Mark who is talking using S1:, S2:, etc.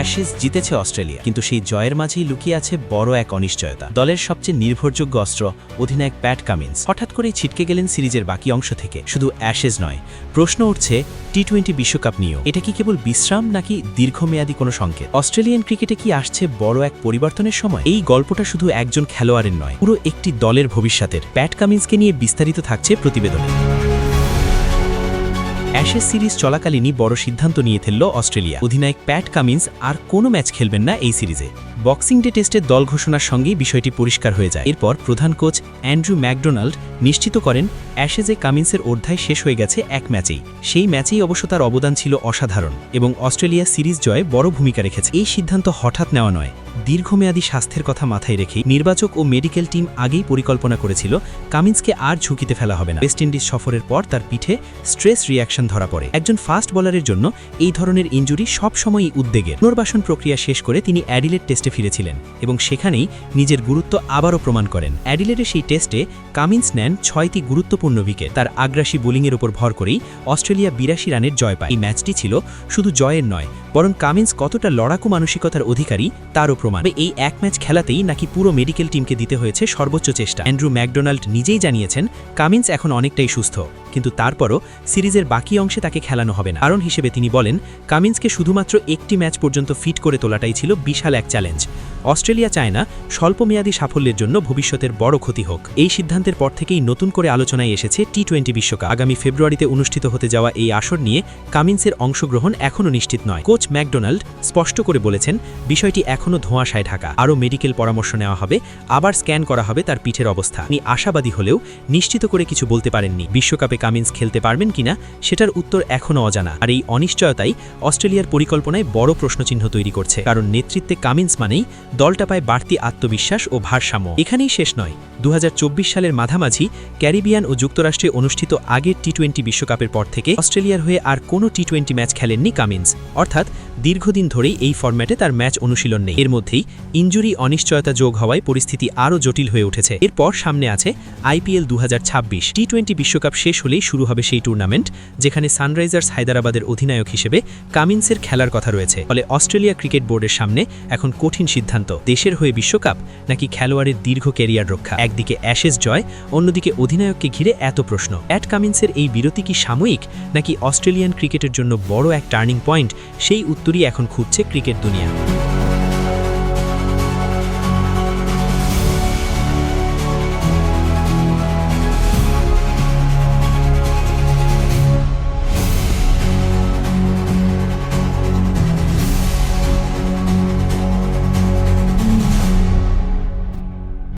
S1: Ashes জিতেছে Australia, কিন্তু সেই জয়ের মাঝেই লুকিয়ে আছে বড় এক অনিশ্চয়তা। দলের সবচেয়ে নির্ভরযোগ্য অস্ত্র অধিনায়ক প্যাট কামিন্স হঠাৎ করেই ছিটকে গেলেন সিরিজের বাকি অংশ থেকে। শুধু অ্যাশেজ নয়, প্রশ্ন উঠছে টি-20 বিশ্বকাপ নিয়েও। এটা কি কেবল বিশ্রাম নাকি দীর্ঘমেয়াদী কোনো সংকেত? অস্ট্রেলিয়ান ক্রিকেটে কি আসছে বড় এক পরিবর্তনের সময়? এই গল্পটা শুধু একজন খেলোয়াড়ের নয়, পুরো একটি দলের ভবিষ্যতের। প্যাট কামিন্সকে নিয়ে বিস্তারিত থাকছে প্রতিবেদনে। অ্যাশেজ সিরিজ চলাকালীনই বড় সিদ্ধান্ত নিয়ে ফেলল অস্ট্রেলিয়া। অধিনায়ক প্যাট কামিন্স আর কোনো ম্যাচ খেলবেন না এই সিরিজে। বক্সিং ডে টেস্টের দল ঘোষণার সঙ্গেই বিষয়টি পরিষ্কার হয়ে যায়। এরপর প্রধান কোচ অ্যান্ড্রু ম্যাকডোনাল্ড নিশ্চিত করেন অ্যাশেজে কামিন্সের অধ্যায় শেষ হয়ে গেছে এক ম্যাচেই। সেই ম্যাচেই অবশ্য তার অবদান ছিল অসাধারণ এবং অস্ট্রেলিয়া সিরিজ জয়ে বড় ভূমিকা রেখেছে। এই সিদ্ধান্ত হঠাৎ নেওয়া নয়, দীর্ঘমেয়াদী স্বাস্থ্যের কথা মাথায় রেখে নির্বাচক ও মেডিকেল টিম আগেই পরিকল্পনা করেছিল কামিন্সকে আর ঝুঁকিতে ফেলা হবে না। ওয়েস্ট ইন্ডিজ সফরের পর তার পিঠে স্ট্রেস রিয়াকশন ধরা পড়ে। একজন ফাস্ট বোলারের জন্য এই ধরনের ইনজুরি সবসময়ই উদ্বেগের। পুনর্বাসন প্রক্রিয়া শেষ করে তিনি অ্যাডিলেড টেস্টে ফিরেছিলেন এবং সেখানেই নিজের গুরুত্ব আবারও প্রমাণ করেন। অ্যাডিলেডের সেই টেস্টে কামিন্স নেন 6টি গুরুত্বপূর্ণ উইকেট। তার আগ্রাসী বোলিংয়ের উপর ভর করেই অস্ট্রেলিয়া 82 রানের জয় পায়। এই ম্যাচটি ছিল শুধু জয়ের নয়, বরং কামিন্স কতটা লড়াকু মানসিকতার অধিকারী তারও প্রমাণ। এই এক ম্যাচ খেলাতেই নাকি পুরো মেডিকেল টিমকে দিতে হয়েছে সর্বোচ্চ চেষ্টা। অ্যান্ড্রু ম্যাকডোনাল্ড নিজেই জানিয়েছেন কামিন্স এখন অনেকটাই সুস্থ, কিন্তু তারপরও সিরিজের বাকি অংশে তাকে খেলানো হবে না। কারণ হিসেবে তিনি বলেন কামিন্সকে শুধুমাত্র একটি ম্যাচ পর্যন্ত ফিট করে তোলাটাই ছিল বিশাল এক চ্যালেঞ্জ। অস্ট্রেলিয়া চায় না স্বল্পমেয়াদী সাফল্যের জন্য ভবিষ্যতের বড় ক্ষতি হোক। এই সিদ্ধান্তের পর থেকেই নতুন করে আলোচনায় এসেছে টি-20 বিশ্বকাপ। আগামী ফেব্রুয়ারিতে অনুষ্ঠিত হতে যাওয়া এই আসর নিয়ে কামিন্সের অংশগ্রহণ এখনও নিশ্চিত নয়। কোচ ম্যাকডোনাল্ড স্পষ্ট করে বলেছেন বিষয়টি এখনও ধোঁয়াশায় ঢাকা। আরও মেডিকেল পরামর্শ নেওয়া হবে, আবার স্ক্যান করা হবে তার পিঠের অবস্থা। তিনি আশাবাদী হলেও নিশ্চিত করে কিছু বলতে পারেননি। বিশ্বকাপে কামিন্স খেলতে পারবেন কিনা সেটার উত্তর এখনও অজানা। আর এই অনিশ্চয়তাই অস্ট্রেলিয়ার পরিকল্পনায় বড় প্রশ্নচিহ্ন তৈরি করছে। কারণ নেতৃত্বে কামিন্স মানেই দলটা পায় বাড়তি আত্মবিশ্বাস ও ভারসাম্য। এখানেই শেষ নয়, 2024 সালের মাঝামাঝি ক্যারিবিয়ান ও যুক্তরাষ্ট্রে অনুষ্ঠিত আগের টি-20 বিশ্বকাপের পর থেকে অস্ট্রেলিয়ার হয়ে আর কোনো টি-20 ম্যাচ খেলেননি কামিন্স। অর্থাৎ দীর্ঘদিন ধরেই এই ফরম্যাটে তার ম্যাচ অনুশীলন নেই। এর মধ্যেই ইনজুরি অনিশ্চয়তা যোগ হওয়ায় পরিস্থিতি আরও জটিল হয়ে উঠেছে। এরপর সামনে আছে আইপিএল 2026। টি-20 বিশ্বকাপ শেষ হলেই শুরু হবে সেই টুর্নামেন্ট যেখানে সানরাইজার্স হায়দরাবাদের অধিনায়ক হিসেবে কামিন্সের খেলার কথা রয়েছে। ফলে অস্ট্রেলিয়া ক্রিকেট বোর্ডের সামনে এখন কঠিন সিদ্ধান্ত, দেশের হয়ে বিশ্বকাপ নাকি খেলোয়াড়ের দীর্ঘ ক্যারিয়ার রক্ষা। একদিকে অ্যাশেজ জয়, অন্যদিকে অধিনায়ককে ঘিরে এত প্রশ্ন। প্যাট কামিন্সের এই বিরতি কি সাময়িক নাকি অস্ট্রেলিয়ান ক্রিকেটের জন্য বড় এক টার্নিং পয়েন্ট, সেই উত্তরই এখন খুঁজছে ক্রিকেট দুনিয়া।